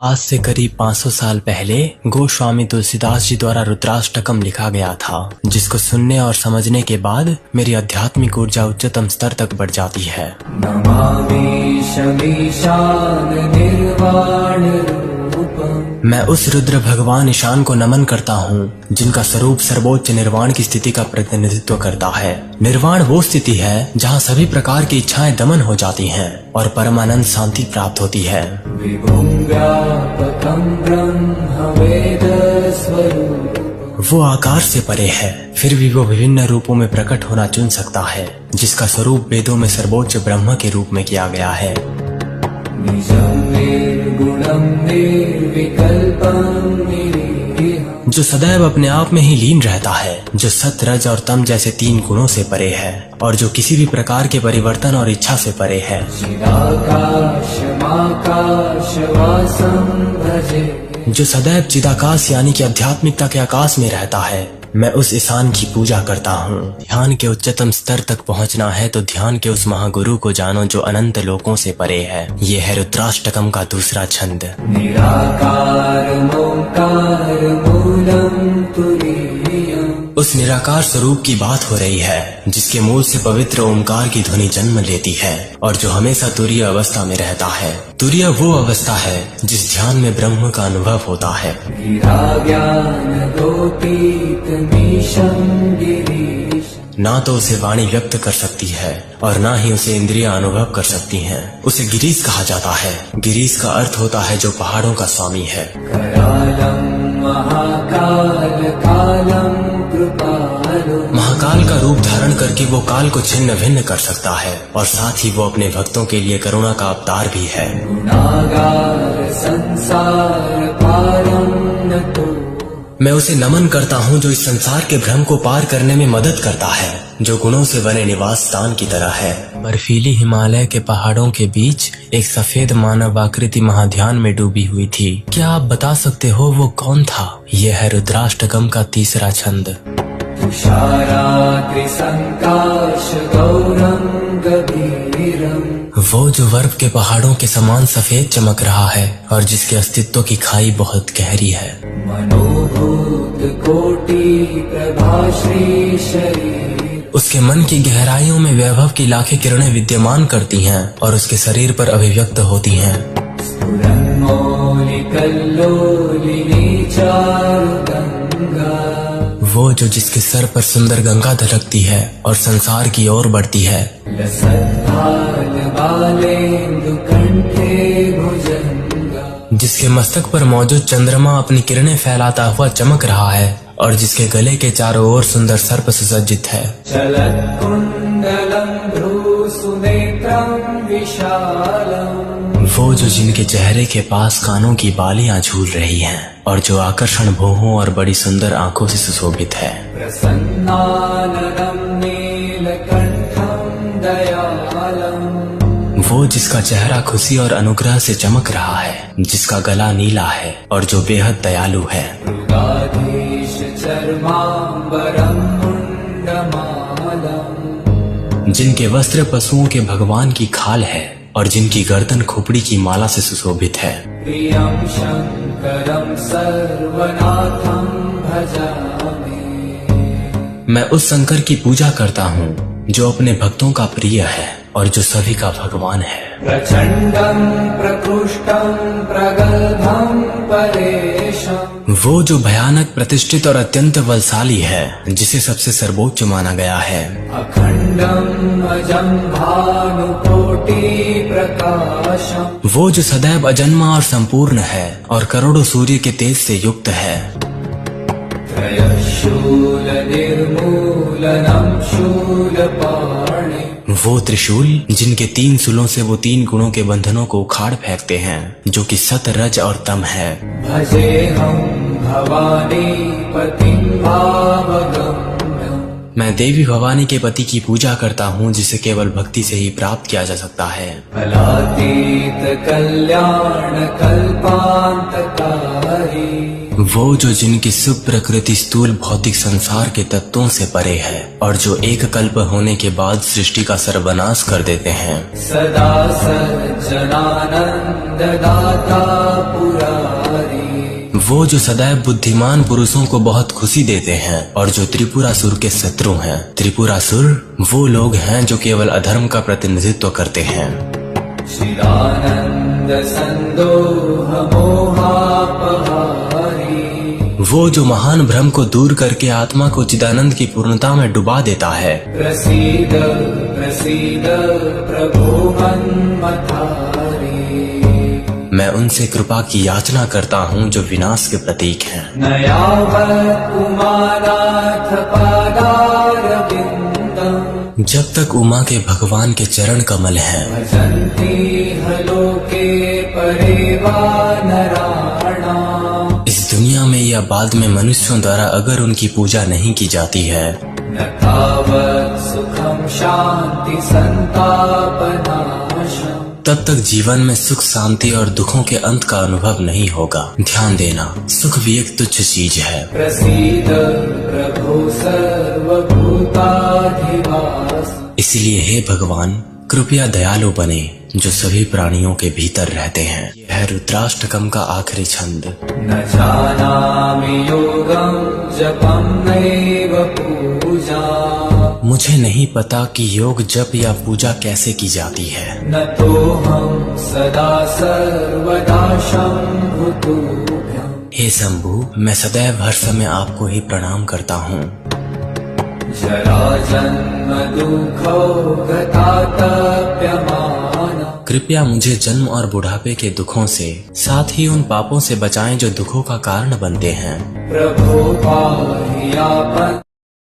आज से करीब 500 साल पहले गोस्वामी तुलसीदास जी द्वारा रुद्राष्टकम लिखा गया था, जिसको सुनने और समझने के बाद मेरी आध्यात्मिक ऊर्जा उच्चतम स्तर तक बढ़ जाती है। नमामि शमीशान निर्वाण रूपम्। मैं उस रुद्र भगवान ईशान को नमन करता हूँ, जिनका स्वरूप सर्वोच्च निर्वाण की स्थिति का प्रतिनिधित्व करता है। निर्वाण वो स्थिति है जहाँ सभी प्रकार की इच्छाएं दमन हो जाती हैं और परमानंद शांति प्राप्त होती है। विभुं व्यापकं ब्रह्म वेद स्वरूप। वो आकार से परे है, फिर भी वो विभिन्न रूपों में प्रकट होना चुन सकता है, जिसका स्वरूप वेदों में सर्वोच्च ब्रह्म के रूप में किया गया है। निजं निर्गुणं निर्विकल्पं निरीहम्। जो सदैव अपने आप में ही लीन रहता है, जो सत रज और तम जैसे तीन गुणों से परे है और जो किसी भी प्रकार के परिवर्तन और इच्छा से परे है। चिदाकाशमाकाशवासं भजे। जो सदैव चिदाकाश यानी कि आध्यात्मिकता के आकाश में रहता है। मैं उस ईशान की पूजा करता हूँ। ध्यान के उच्चतम स्तर तक पहुँचना है तो ध्यान के उस महागुरु को जानो जो अनंत लोकों से परे है। ये है रुद्राष्टकम का दूसरा छंद। निराकारमोंकार मूलं तुरीयम्। उस निराकार स्वरूप की बात हो रही है, जिसके मूल से पवित्र ओंकार की ध्वनि जन्म लेती है और जो हमेशा तुरीय अवस्था में रहता है। तुरीय वो अवस्था है जिस ध्यान में ब्रह्म का अनुभव होता है। ना तो उसे वाणी व्यक्त कर सकती है और ना ही उसे इंद्रियां अनुभव कर सकती हैं। उसे गिरीश कहा जाता है। गिरीश का अर्थ होता है जो पहाड़ों का स्वामी है। महाकाल का रूप धारण करके वो काल को छिन्न भिन्न कर सकता है और साथ ही वो अपने भक्तों के लिए करुणा का अवतार भी है। मैं उसे नमन करता हूँ जो इस संसार के भ्रम को पार करने में मदद करता है, जो गुणों से बने निवास स्थान की तरह है। बर्फीली हिमालय के पहाड़ों के बीच एक सफेद मानव आकृति महाध्यान में डूबी हुई थी। क्या आप बता सकते हो वो कौन था? यह है रुद्राष्टकम का तीसरा छंद। वो जो बर्फ के पहाड़ों के समान सफेद चमक रहा है और जिसके अस्तित्व की खाई बहुत गहरी है। मनोभूत कोटि प्रभाश्री शरीर। उसके मन की गहराइयों में वैभव की लाखें किरणें विद्यमान करती हैं और उसके शरीर पर अभिव्यक्त होती हैं। वो जो जिसके सर पर सुंदर गंगा धड़कती है और संसार की ओर बढ़ती है। जिसके मस्तक पर मौजूद चंद्रमा अपनी किरणें फैलाता हुआ चमक रहा है और जिसके गले के चारों ओर सुंदर सर्प सुसज्जित है। वो जो जिनके चेहरे के पास कानों की बालियां झूल रही हैं और जो आकर्षण भौहों और बड़ी सुंदर आंखों से सुशोभित है। वो जिसका चेहरा खुशी और अनुग्रह से चमक रहा है, जिसका गला नीला है और जो बेहद दयालु है। जिनके वस्त्र पशुओं के भगवान की खाल है और जिनकी गर्दन खोपड़ी की माला से सुशोभित है। प्रियं शंकरं सर्वनाथं भजामि। मैं उस शंकर की पूजा करता हूँ जो अपने भक्तों का प्रिय है और जो सभी का भगवान है। प्रचंडं प्रकृष्टं प्रगल्भं परेशम्। वो जो भयानक, प्रतिष्ठित और अत्यंत बलशाली है, जिसे सबसे सर्वोच्च माना गया है। अखंडं अजं भानुकोटि प्रकाशम्। वो जो सदैव अजन्मा और संपूर्ण है और करोड़ों सूर्य के तेज से युक्त है। त्रयशूल निर्मूलनं शूलपाणि। वो त्रिशूल जिनके 3 शूलों से वो 3 गुणों के बंधनों को उखाड़ फेंकते हैं, जो कि सत, रज और तम है। भजेऽहं भवानी पतिं भावगम्यम्। मैं देवी भवानी के पति की पूजा करता हूँ, जिसे केवल भक्ति से ही प्राप्त किया जा सकता है। फलातीत कल्याण कल्पांतकारी। वो जो जिनकी सुप्रकृति स्थूल भौतिक संसार के तत्वों से परे है और जो एक कल्प होने के बाद सृष्टि का सर्वनाश कर देते हैं। सदा सज्जनानंद दाता पुरा वो जो सदैव बुद्धिमान पुरुषों को बहुत खुशी देते हैं और जो त्रिपुरासुर के शत्रु हैं। त्रिपुरासुर वो लोग हैं जो केवल अधर्म का प्रतिनिधित्व करते हैं। चिदानंद संदोह मोहापहारी, वो जो महान भ्रम को दूर करके आत्मा को चिदानंद की पूर्णता में डुबा देता है। प्रसीद प्रसीद प्रभो मन्मथारी, मैं उनसे कृपा की याचना करता हूँ जो विनाश के प्रतीक हैं। न यावत् उमानाथ पादारविन्दम्, जब तक उमा के भगवान के चरण कमल हैं। भजन्ति हलोके परे वा नराणाम्, इस दुनिया में या बाद में मनुष्यों द्वारा अगर उनकी पूजा नहीं की जाती है, न तावत् सुखं शान्ति संतापनाशम्, तब तक जीवन में सुख शांति और दुखों के अंत का अनुभव नहीं होगा। ध्यान देना, सुख भी एक तुच्छ चीज है। प्रसीद प्रभो सर्वभूताधिवास, इसलिए हे भगवान कृपया दयालु बने जो सभी प्राणियों के भीतर रहते हैं। यह है रुद्राष्टकम का आखिरी छंद। न जानामि योगं जपं नैव पूजा, मुझे नहीं पता कि योग जप या पूजा कैसे की जाती है। न तोऽहं सदा सर्वदा शम्भुतुभ्यम्, हे शंभु, मैं सदैव हर समय आपको ही प्रणाम करता हूँ। जरा जन्म दुःखौ गतातप्यमाना, कृपया मुझे जन्म और बुढ़ापे के दुखों से, साथ ही उन पापों से बचाएं जो दुखों का कारण बनते हैं। प्रभो पाहि आपन